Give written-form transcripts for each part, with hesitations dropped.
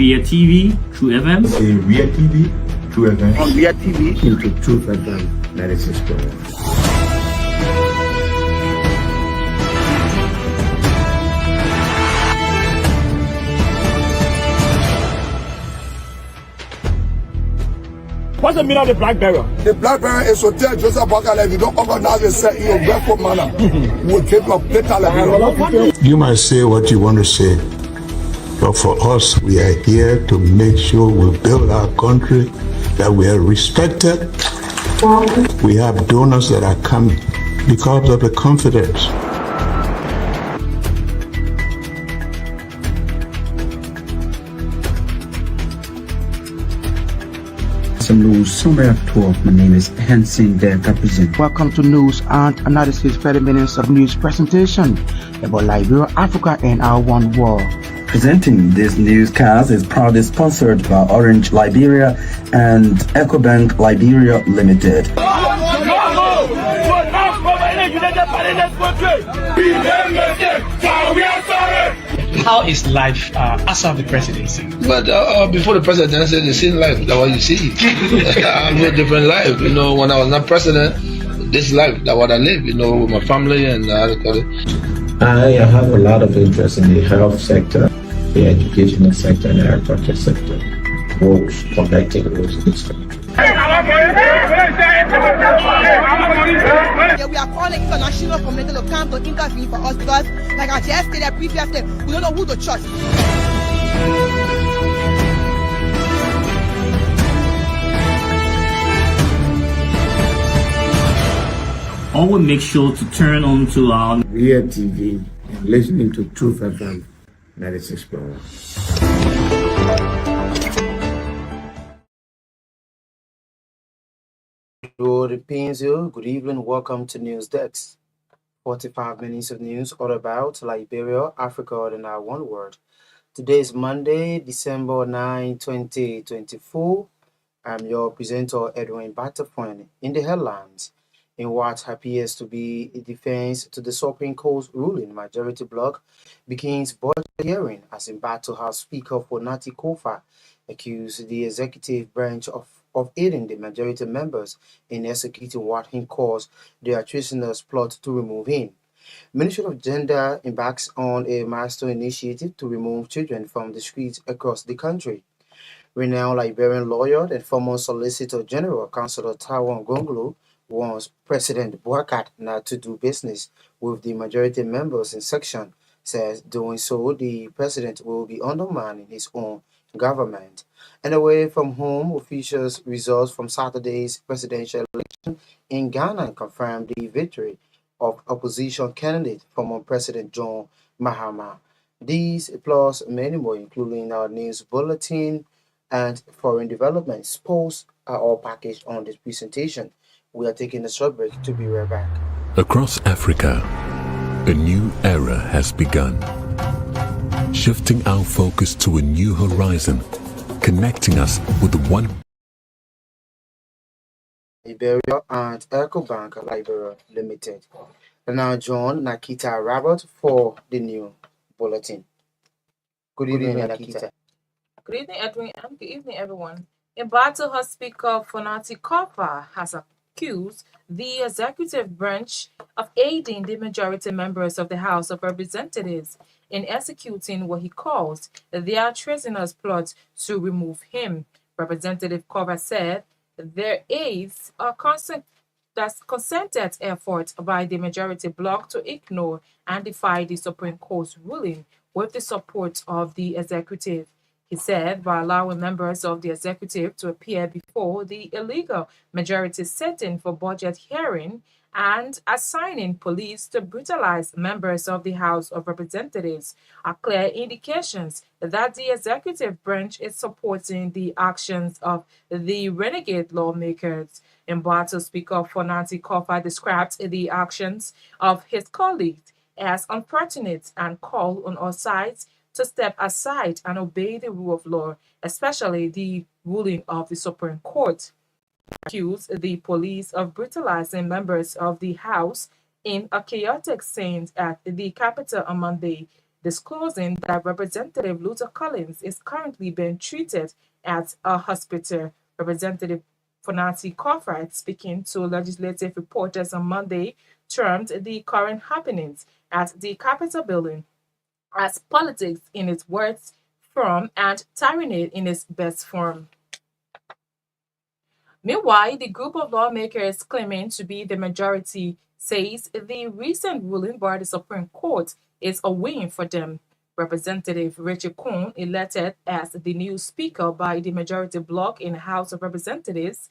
Ria TV, True FM. In Ria TV, True FM. On Ria TV, into True FM 96.1. What's the meaning of the black barrier? The black barrier is to tell Joseph Bakala, if you don't organize yourself in a grateful manner, we'll take your better life. You might say what you want to say, but for us, we are here to make sure we build our country, that we are respected. We have donors that are coming because of the confidence. News Summary at 12. My name is Hansen the Represent. Welcome to News and Analysis 30 minutes of news presentation about Liberia, Africa, and our one world. Presenting this newscast is proudly sponsored by Orange Liberia and EcoBank Liberia Limited. How is life after the presidency? But before the presidency, the same life that what you see. I live a different life. You know, when I was not president, this life that what I live. You know, with my family and I have a lot of interest in the health sector, the educational sector, and the agriculture sector. Roads, connecting roads in this country. We are calling international community to come to intervene for us because, like I just stated previously, we don't know who to trust. Always make sure to turn on to our Ria TV and listening to True FM 96.1. Good evening, welcome to News Desk. 45 minutes of news all about Liberia, Africa, and our one world. Today is Monday, December 9, 2024. I'm your presenter, Edwin Battaforyen. In the headlines, in what appears to be a defense to the Supreme Court's ruling, majority bloc begins budget hearing as Embattled House Speaker for Nati Kofa accused the executive branch of aiding the majority members in executing what he calls their treasonous plot to remove him. Ministry of Gender embarks on a milestone initiative to remove children from the streets across the country. Renowned Liberian lawyer and former Solicitor General Councillor Taiwan Gongolo wants President Boakat not to do business with the majority members in section, says doing so the president will be undermining his own government. And away from home, officials results from Saturday's presidential election in Ghana confirmed the victory of opposition candidate former President John Mahama. These plus many more, including our news bulletin and foreign development sports, are all packaged on this presentation. We are taking a short break to be right back. Across Africa, a new era has begun, shifting our focus to a new horizon, connecting us with one Liberia and EcoBank Liberia Limited. And now John Naketa Roberts for the new bulletin. Good evening, Naketa. Good evening, Edwin, and good evening, everyone. Embattled House Speaker Nati Kofa has accused the executive branch of aiding the majority members of the House of Representatives in executing what he calls their treasonous plot to remove him. Representative Kofa said their aides are consented effort by the majority bloc to ignore and defy the Supreme Court's ruling with the support of the executive. He said by allowing members of the executive to appear before the illegal majority sitting for budget hearing and assigning police to brutalize members of the House of Representatives are clear indications that the executive branch is supporting the actions of the renegade lawmakers. Embattled Speaker Nati Kofa described the actions of his colleagues as unfortunate and called on all sides to step aside and obey the rule of law, especially the ruling of the Supreme Court. Accused the police of brutalizing members of the House in a chaotic scene at the capital on Monday. disclosing that Representative Luther Collins is currently being treated at a hospital. Representative Fonati Cartwright, speaking to legislative reporters on Monday, termed the current happenings at the Capitol building as politics in its worst form and tyranny in its best form. Meanwhile, the group of lawmakers claiming to be the majority says the recent ruling by the Supreme Court is a win for them. Representative Richard Coon, elected as the new speaker by the majority bloc in the House of Representatives,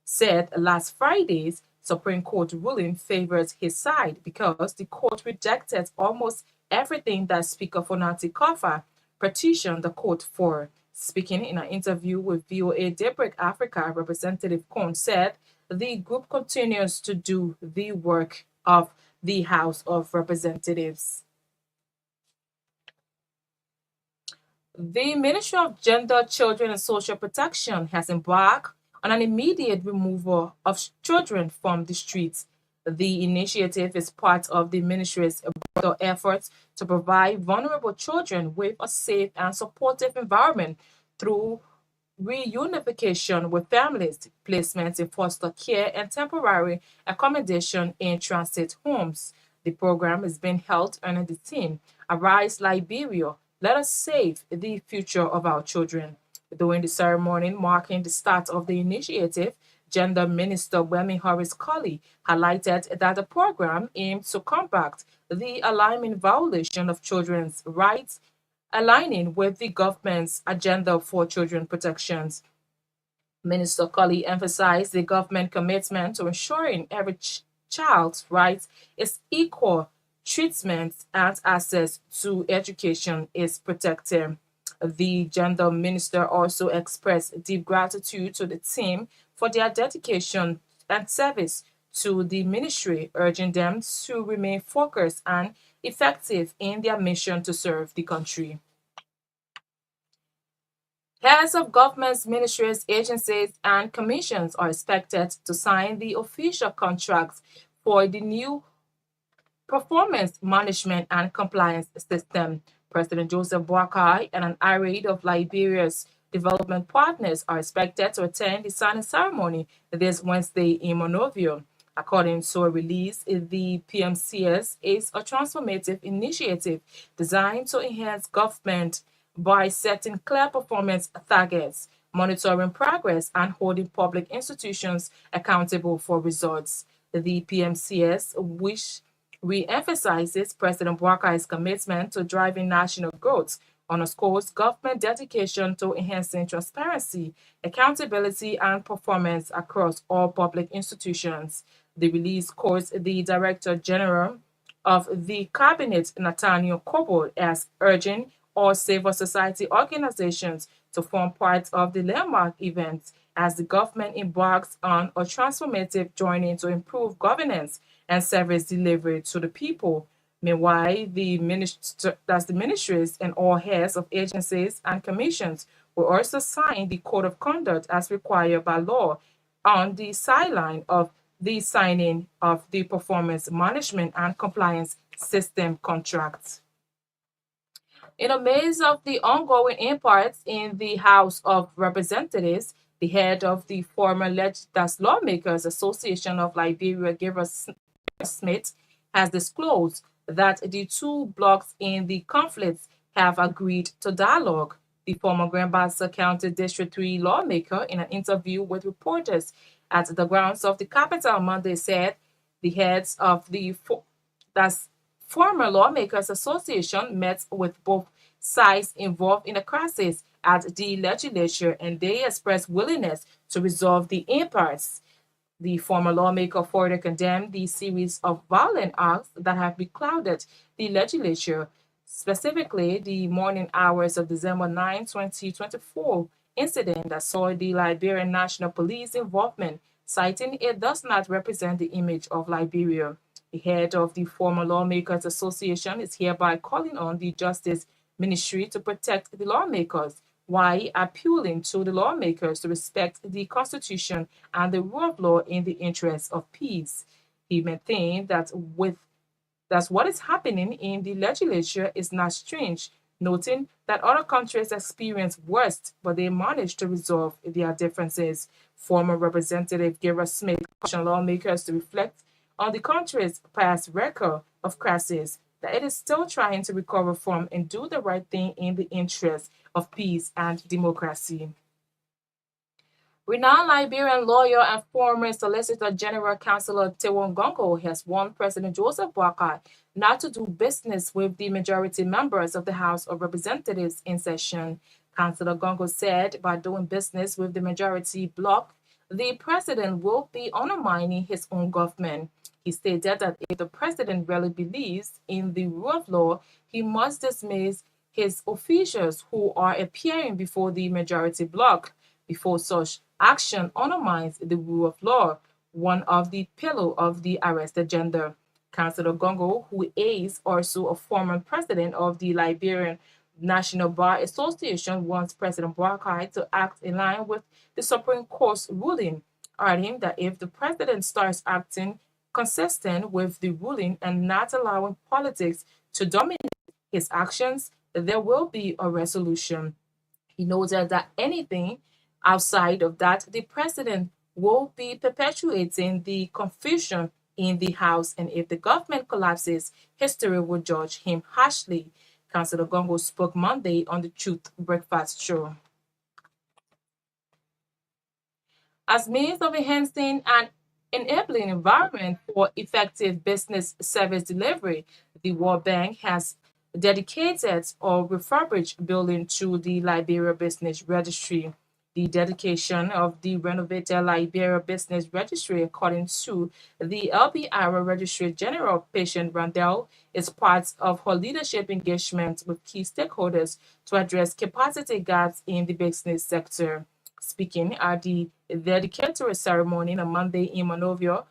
said last Friday's Supreme Court ruling favors his side because the court rejected almost everything that Speaker Fonati Kofa petitioned the court for. Speaking in an interview with VOA Daybreak Africa, Representative Cohn said the group continues to do the work of the House of Representatives. The Ministry of Gender, Children and Social Protection has embarked on an immediate removal of children from the streets. The initiative is part of the ministry's broader efforts to provide vulnerable children with a safe and supportive environment through reunification with families, placement in foster care, and temporary accommodation in transit homes. The program is being held under the theme, Arise Liberia, Let Us Save the Future of Our Children. During the ceremony marking the start of the initiative, Gender Minister Wemi Horace Colley highlighted that the program aims to combat the alarming violation of children's rights, aligning with the government's agenda for children protections. Minister Colley emphasized the government commitment to ensuring every child's rights is equal treatment and access to education is protected. The gender minister also expressed deep gratitude to the team for their dedication and service to the ministry, urging them to remain focused and effective in their mission to serve the country. Heads of governments, ministries, agencies, and commissions are expected to sign the official contracts for the new performance management and compliance system. President Joseph Boakai and an array of Liberia's development partners are expected to attend the signing ceremony this Wednesday in Monrovia. According to a release, the PMCS is a transformative initiative designed to enhance government by setting clear performance targets, monitoring progress, and holding public institutions accountable for results. The PMCS, which re-emphasizes President Boakai's commitment to driving national growth, underscores government dedication to enhancing transparency, accountability, and performance across all public institutions. The release quotes the Director General of the Cabinet, Nathaniel Cobo, as urging all civil society organizations to form part of the landmark event as the government embarks on a transformative journey to improve governance and service delivery to the people. Meanwhile, the ministries and all heads of agencies and commissions will also sign the Code of Conduct as required by law on the sideline of the signing of the Performance Management and Compliance System contracts. In the midst of the ongoing impasse in the House of Representatives, the head of the former Lawmakers Association of Liberia, Gabriel Smith, has disclosed that the two blocs in the conflict have agreed to dialogue. The former Grand Bassa County District 3 lawmaker, in an interview with reporters at the grounds of the capital on Monday, said the heads of the former Lawmakers Association met with both sides involved in the crisis at the legislature, and they expressed willingness to resolve the impasse. The former lawmaker further condemned the series of violent acts that have beclouded the legislature, specifically the morning hours of December 9, 2024 incident that saw the Liberian National Police involvement, citing it does not represent the image of Liberia. The head of the former Lawmakers Association is hereby calling on the Justice Ministry to protect the lawmakers, while appealing to the lawmakers to respect the Constitution and the rule of law in the interest of peace. He maintained that That's what is happening in the legislature is not strange, noting that other countries experience worse, but they manage to resolve their differences. Former Representative Gira Smith cautioned lawmakers to reflect on the country's past record of crisis, that it is still trying to recover from and do the right thing in the interest of peace and democracy. Renowned Liberian lawyer and former Solicitor General Councillor Tewon Gongo has warned President Joseph Boakai not to do business with the majority members of the House of Representatives in session. Councillor Gongo said by doing business with the majority bloc, the president will be undermining his own government. He stated that if the president really believes in the rule of law, he must dismiss his officials who are appearing before the majority bloc. Before such action undermines the rule of law, one of the pillars of the arrest agenda. Councillor Gongo, who is also a former president of the Liberian National Bar Association, wants President Boakai to act in line with the Supreme Court's ruling, adding that if the president starts acting consistent with the ruling and not allowing politics to dominate his actions, there will be a resolution. He noted that anything outside of that, the president will be perpetuating the confusion in the House, and if the government collapses, history will judge him harshly. Councillor Gongo spoke Monday on the Truth Breakfast Show. As means of enhancing an enabling environment for effective business service delivery, the World Bank has dedicated or refurbished building to the Liberia Business Registry. The dedication of the renovated Liberia Business Registry, according to the LBIRA Registry General Patient Randall, is part of her leadership engagement with key stakeholders to address capacity gaps in the business sector. Speaking at the dedicatory ceremony on Monday in Monrovia,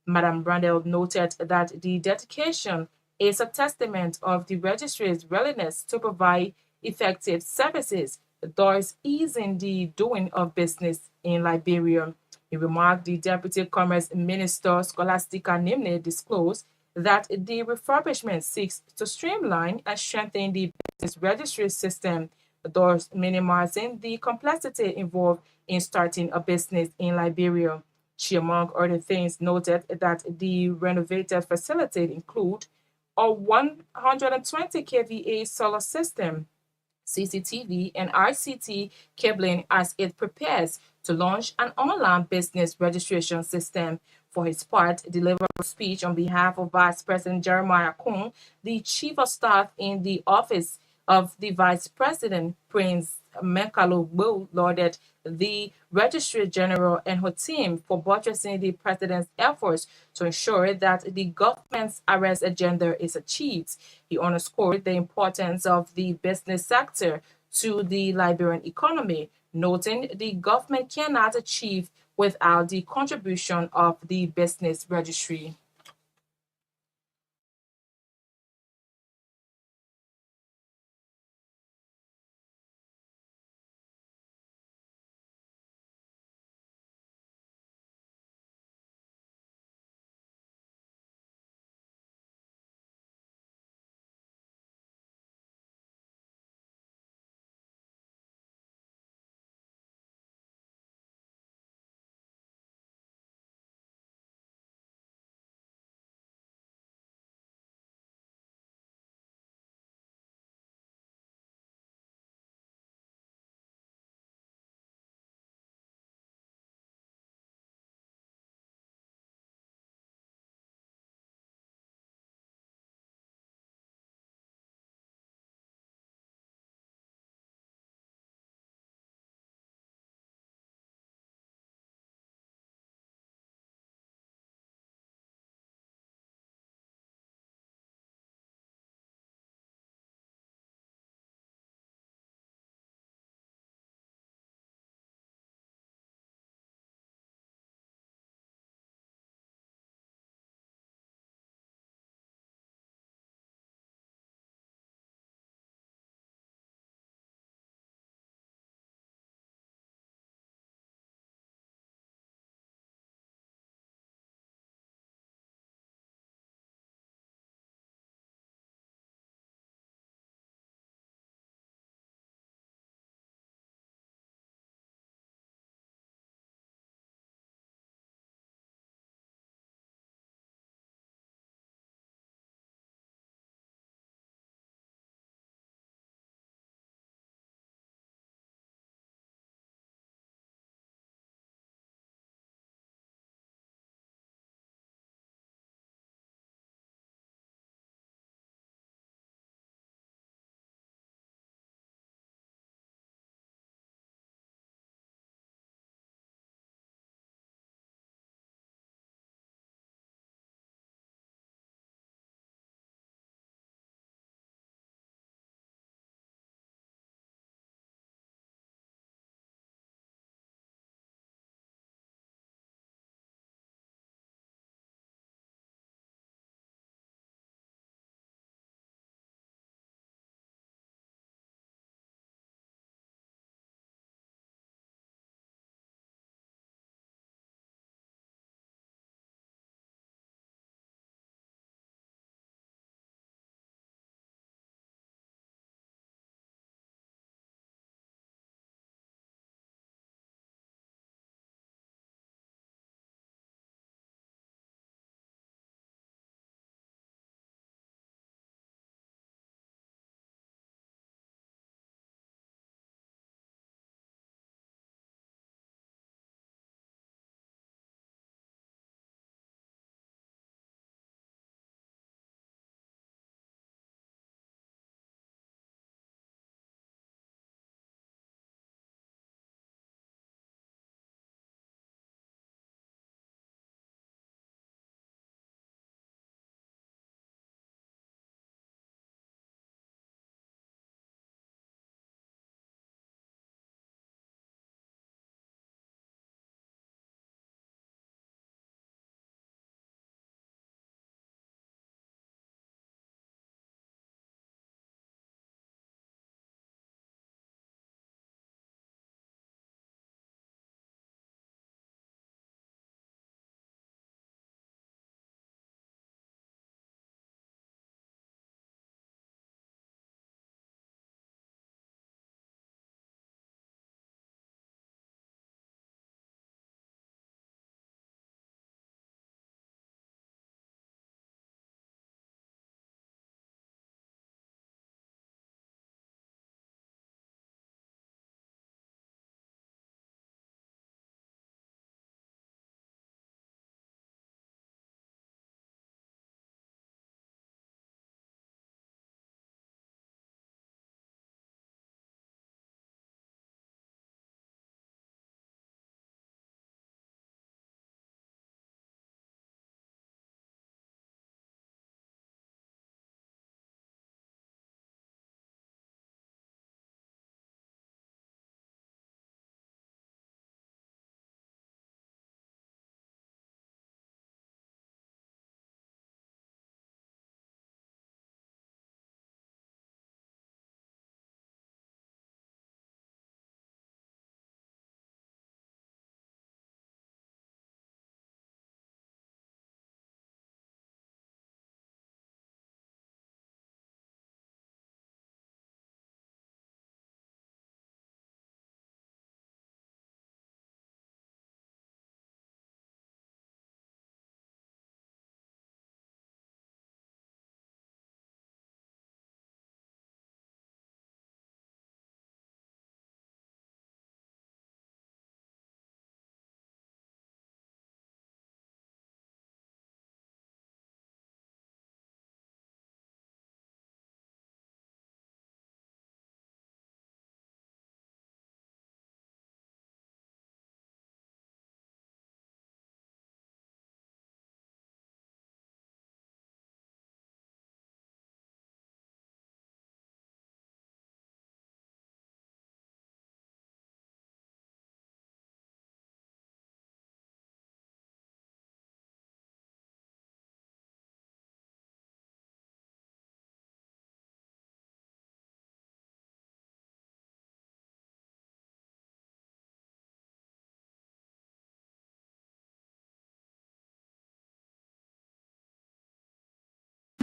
Madam Randall noted that the dedication is a testament of the registry's willingness to provide effective services, thus easing the doing of business in Liberia. He remarked the Deputy Commerce Minister Scholastica Nimne disclosed that the refurbishment seeks to streamline and strengthen the business registry system, thus minimizing the complexity involved in starting a business in Liberia. She, among other things, noted that the renovated facility include a 120 kVA solar system, CCTV, and RCT cabling as it prepares to launch an online business registration system. For his part, delivering a speech on behalf of Vice President Jeremiah Kuhn, the Chief of Staff in the Office of the Vice President, Prince Mekalo Gbo, lauded the Registrar General and her team for buttressing the President's efforts to ensure that the government's arrest agenda is achieved. He underscored the importance of the business sector to the Liberian economy, noting the government cannot achieve without the contribution of the business registry.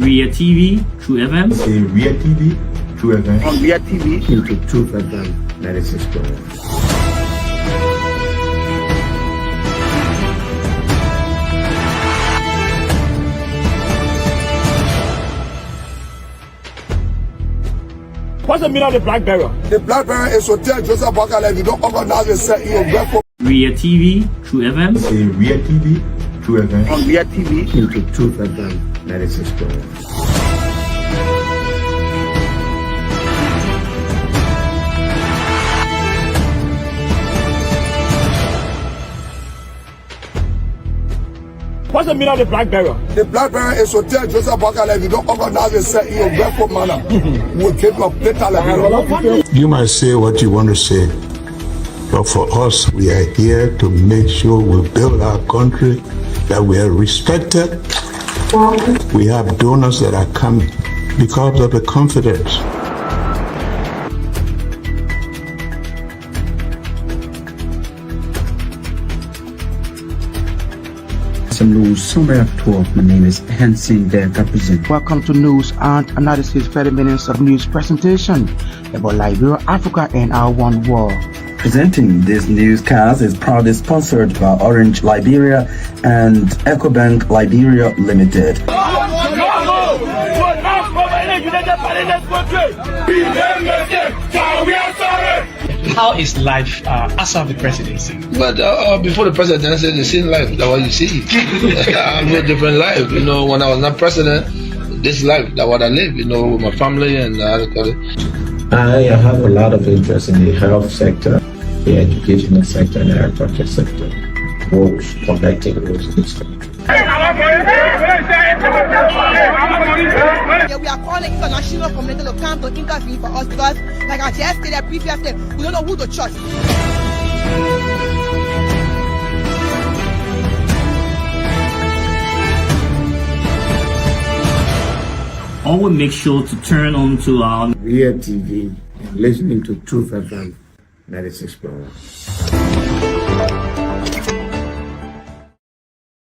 Ria TV, True FM. Say Ria TV, True FM. On Ria TV. Into True FM 96.1. What's the meaning of the black barrier? The black barrier is to tell Joseph Bakala if you don't organize yourself in your breakfast. Ria TV, True FM. Say Ria TV, True FM. On Ria TV. Into True FM 96.1. What's the meaning of the black barrier? The black barrier is to tell Joseph Bakala if you don't organize yourself in your breakfast manner, we'll keep your better life. You might say what you want to say, but for us, we are here to make sure we build our country, that we are respected. We have donors that are coming because of the confidence. Some news summary at 12. My name is Edwin Battaforyen. Welcome to News and Analysis 30 minutes of news presentation about Liberia, Africa, and our one world. Presenting this newscast is proudly sponsored by Orange Liberia and EcoBank Liberia Limited. How is life after the presidency? But before the presidency, the same life that what you see. I live a different life. You know, when I was not president, this life that what I live. You know, with my family and I have a lot of interest in the health sector, the educational sector, and the agriculture sector. Roads, connecting roads in this country. Yeah, we are calling international community to come to intervene for us because, like I just stated previously, we don't know who to trust. Always make sure to turn on to our Ria TV and listening to True FM 96.1.